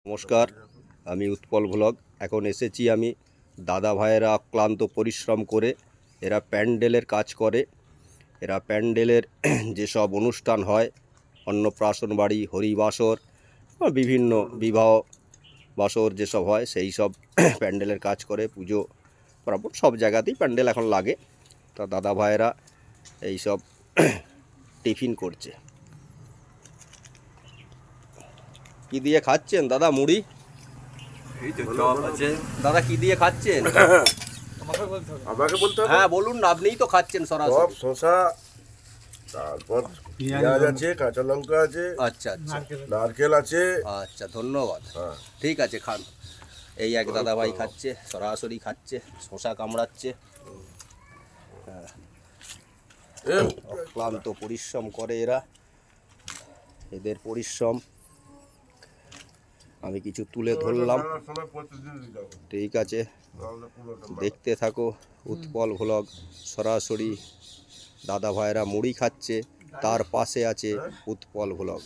নমস্কার, আমি উৎপল ভ্লগ। এখন এসেছি আমি দাদা ভাইয়েরা অক্লান্ত পরিশ্রম করে এরা প্যান্ডেলের কাজ করে। এরা প্যান্ডেলের যেসব অনুষ্ঠান হয়, অন্নপ্রাশন বাড়ি, হরিবাসর, বিভিন্ন বিবাহ বাসর যেসব হয় সেই সব প্যান্ডেলের কাজ করে। পুজো বরাবর সব জায়গাতেই প্যান্ডেল এখন লাগে। তা দাদা ভাইয়েরা এই সব টিফিন করছে। কি দিয়ে খাচ্ছেন দাদা? মুড়ি? দাদা কি দিয়ে খাচ্ছেন? আমাকে বলতে হবে। হ্যাঁ বলুন না, আপনিই তো খাচ্ছেন সব সরাসরি। শসা, তারপর পেঁয়াজ আছে, কাঁচা লঙ্কা আছে, আচ্ছা আচ্ছা নারকেল আছে। আচ্ছা, ধন্যবাদ। হ্যাঁ, ঠিক আছে, খান। এই এক দাদা ভাই খাচ্ছে, সরাসরি খাচ্ছে, শশা কামড়াচ্ছে। অক্লান্ত পরিশ্রম করে এরা। এদের পরিশ্রম আমি কিছু তুলে ধরলাম। ঠিক আছে, দেখতে থাকো উৎপল ভ্লগ। সরাসরি দাদা ভাইরা মুড়ি খাচ্ছে, তার পাশে আছে উৎপল ভ্লগ।